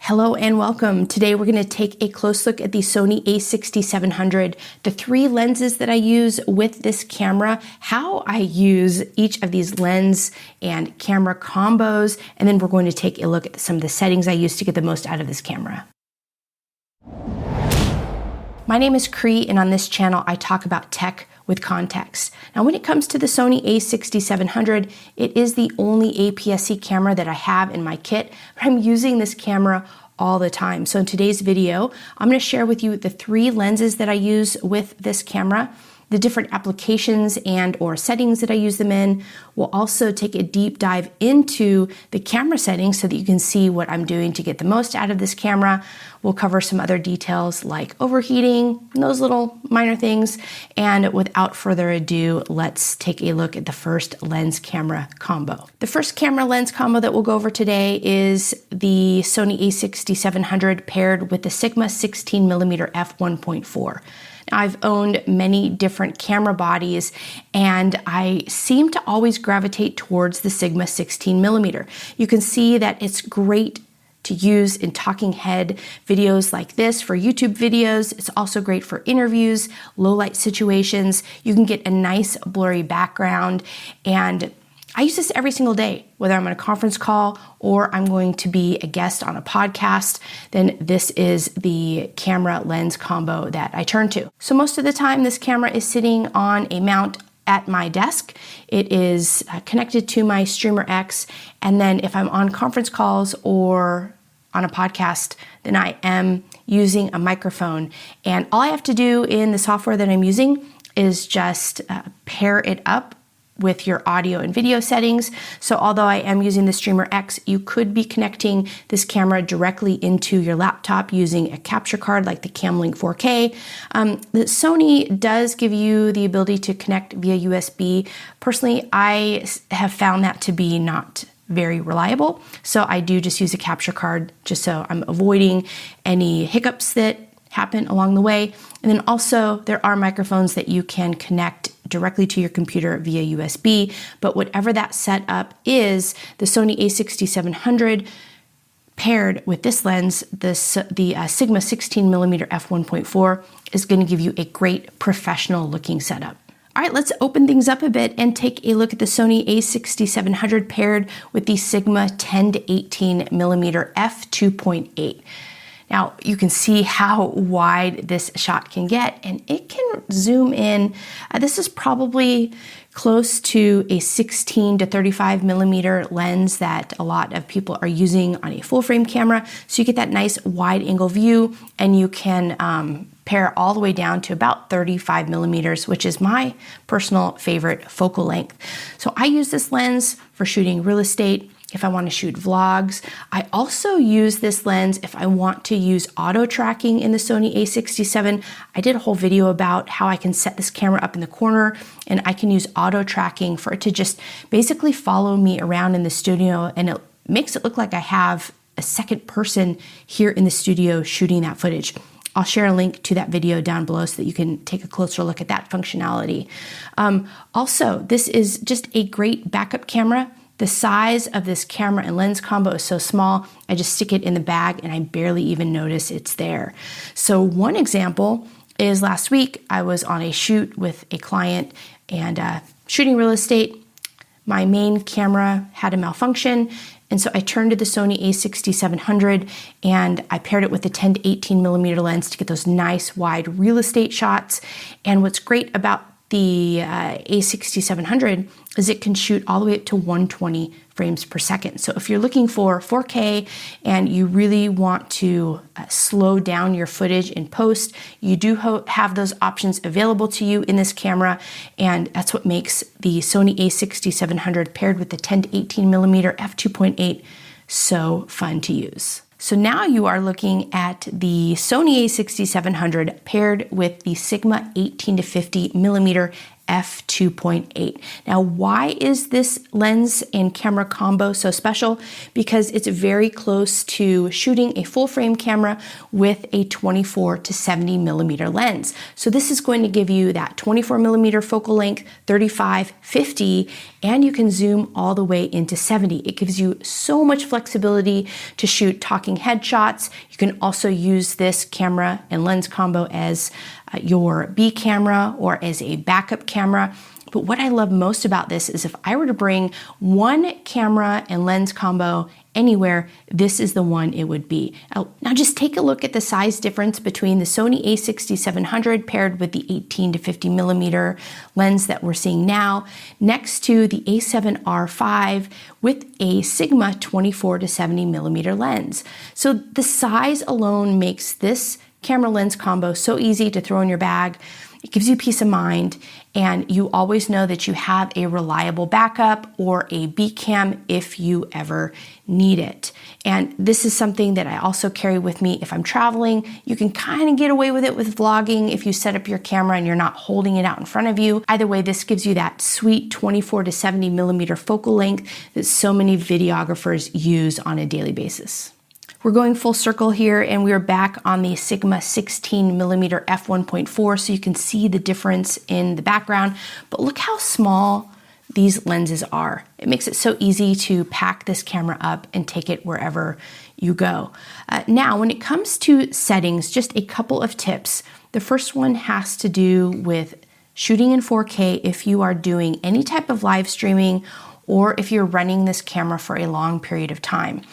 Hello and welcome. Today we're going to take a close look at the Sony a6700, the three lenses that I use with this camera, how I use each of these lens and camera combos, and then we're going to take a look at some of the settings I use to get the most out of this camera. My name is Cree, and on this channel I talk about tech with context. Now when it comes to the Sony a6700, it is the only APS-C camera that I have in my kit, but I'm using this camera all the time. So in today's video, I'm going to share with you the three lenses that I use with this camera, the different applications and or settings that I use them in. We'll also take a deep dive into the camera settings so that you can see what I'm doing to get the most out of this camera. We'll cover some other details like overheating, those little minor things. And without further ado, let's take a look at the first lens camera combo. The first camera lens combo that we'll go over today is the Sony a6700 paired with the Sigma 16mm f1.4. I've owned many different camera bodies and I seem to always gravitate towards the Sigma 16mm. You can see that it's great to use in talking head videos like this for YouTube videos. It's also great for interviews, low light situations. You can get a nice blurry background, and I use this every single day, whether I'm on a conference call or I'm going to be a guest on a podcast, then this is the camera lens combo that I turn to. So most of the time, this camera is sitting on a mount at my desk. It is connected to my Streamer X, and then if I'm on conference calls or on a podcast, then I am using a microphone. And all I have to do in the software that I'm using is just pair it up with your audio and video settings. So although I am using the Streamer X, you could be connecting this camera directly into your laptop using a capture card like the Camlink 4K. The Sony does give you the ability to connect via USB. Personally, I have found that to be not very reliable. So I do just use a capture card just so I'm avoiding any hiccups that happen along the way. And then also there are microphones that you can connect directly to your computer via USB, but whatever that setup is, the Sony a6700 paired with this lens, the Sigma 16mm f1.4 is going to give you a great professional looking setup. All right, let's open things up a bit and take a look at the Sony a6700 paired with the Sigma 10 to 18mm f2.8. Now you can see how wide this shot can get, and it can zoom in. This is probably close to a 16 to 35mm lens that a lot of people are using on a full frame camera. So you get that nice wide angle view, and you can pair all the way down to about 35mm, which is my personal favorite focal length. So I use this lens for shooting real estate. If I want to shoot vlogs, I also use this lens if I want to use auto tracking in the Sony a67. I did a whole video about how I can set this camera up in the corner and I can use auto tracking for it to just basically follow me around in the studio, and it makes it look like I have a second person here in the studio shooting that footage. I'll share a link to that video down below so that you can take a closer look at that functionality. Also, this is just a great backup camera. The size of this camera and lens combo is so small, I just stick it in the bag and I barely even notice it's there. So one example is last week I was on a shoot with a client and shooting real estate. My main camera had a malfunction, and so I turned to the Sony a6700 and I paired it with the 10 to 18mm lens to get those nice wide real estate shots. And what's great about the a6700 is it can shoot all the way up to 120 frames per second. So if you're looking for 4K and you really want to slow down your footage in post, you do have those options available to you in this camera, and that's what makes the Sony a6700 paired with the 10 to 18mm f2.8 so fun to use. So now you are looking at the Sony a6700 paired with the Sigma 18 to 50mm f2.8. Now, why is this lens and camera combo so special? Because it's very close to shooting a full frame camera with a 24 to 70 millimeter lens. So this is going to give you that 24 millimeter focal length, 35, 50, and you can zoom all the way into 70. It gives you so much flexibility to shoot talking headshots. You can also use this camera and lens combo as your B camera or as a backup camera. But what I love most about this is if I were to bring one camera and lens combo anywhere, this is the one it would be. Now just take a look at the size difference between the Sony a6700 paired with the 18 to 50 millimeter lens that we're seeing now, next to the a7R5 with a Sigma 24 to 70 millimeter lens. So the size alone makes this camera lens combo so easy to throw in your bag. It gives you peace of mind, and you always know that you have a reliable backup or a B cam if you ever need it. And this is something that I also carry with me if I'm traveling. You can kind of get away with it with vlogging if you set up your camera and you're not holding it out in front of you. Either way, this gives you that sweet 24 to 70 millimeter focal length that so many videographers use on a daily basis. We're going full circle here, and we are back on the Sigma 16 millimeter f1.4, so you can see the difference in the background. But look how small these lenses are. It makes it so easy to pack this camera up and take it wherever you go. Now, when it comes to settings, just a couple of tips. The first one has to do with shooting in 4K if you are doing any type of live streaming or if you're running this camera for a long period of time.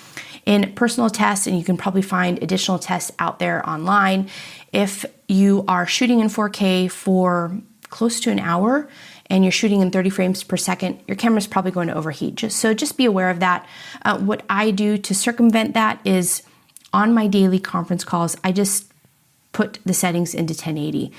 In personal tests, and you can probably find additional tests out there online, if you are shooting in 4K for close to an hour and you're shooting in 30 frames per second, your camera's probably going to overheat. Just be aware of that. What I do to circumvent that is on my daily conference calls, I just put the settings into 1080.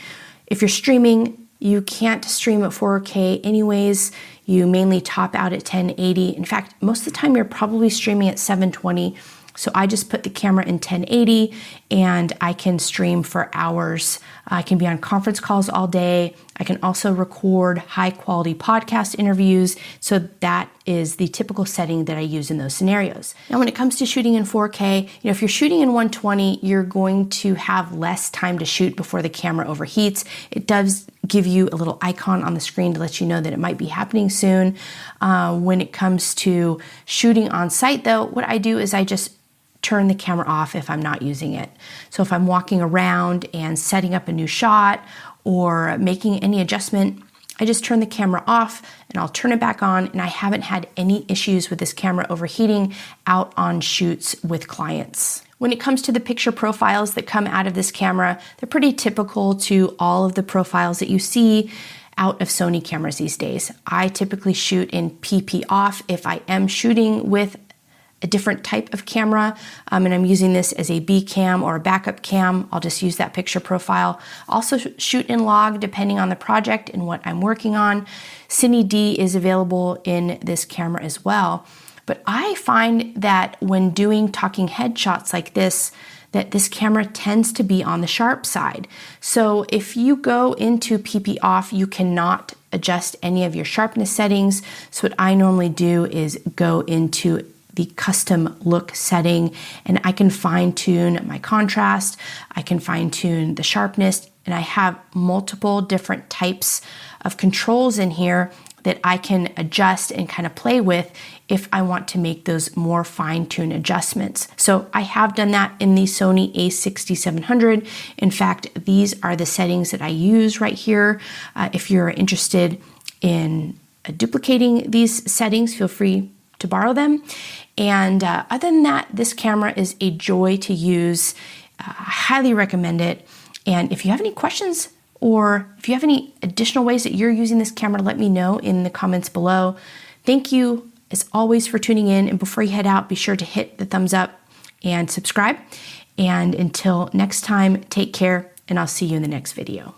If you're streaming, you can't stream at 4K anyways. You mainly top out at 1080. In fact, most of the time you're probably streaming at 720. So I just put the camera in 1080 and I can stream for hours. I can be on conference calls all day. I can also record high quality podcast interviews. So that is the typical setting that I use in those scenarios. Now, when it comes to shooting in 4K, if you're shooting in 120, you're going to have less time to shoot before the camera overheats. It does give you a little icon on the screen to let you know that it might be happening soon. When it comes to shooting on site though, what I do is I just turn the camera off if I'm not using it. So if I'm walking around and setting up a new shot or making any adjustment, I just turn the camera off and I'll turn it back on, and I haven't had any issues with this camera overheating out on shoots with clients. When it comes to the picture profiles that come out of this camera, they're pretty typical to all of the profiles that you see out of Sony cameras these days. I typically shoot in PP off if I am shooting with a different type of camera, and I'm using this as a B cam or a backup cam. I'll just use that picture profile. Also shoot in log depending on the project and what I'm working on. Cine D is available in this camera as well. But I find that when doing talking headshots like this, that this camera tends to be on the sharp side. So if you go into PP off, you cannot adjust any of your sharpness settings. So what I normally do is go into the custom look setting, and I can fine tune my contrast, I can fine tune the sharpness, and I have multiple different types of controls in here that I can adjust and kind of play with if I want to make those more fine-tuned adjustments. So I have done that in the Sony a6700. In fact, these are the settings that I use right here. If you're interested in duplicating these settings, feel free to borrow them. And other than that, this camera is a joy to use. I highly recommend it. And if you have any questions or if you have any additional ways that you're using this camera, let me know in the comments below. Thank you, as always, for tuning in. And before you head out, be sure to hit the thumbs up and subscribe. And until next time, take care, and I'll see you in the next video.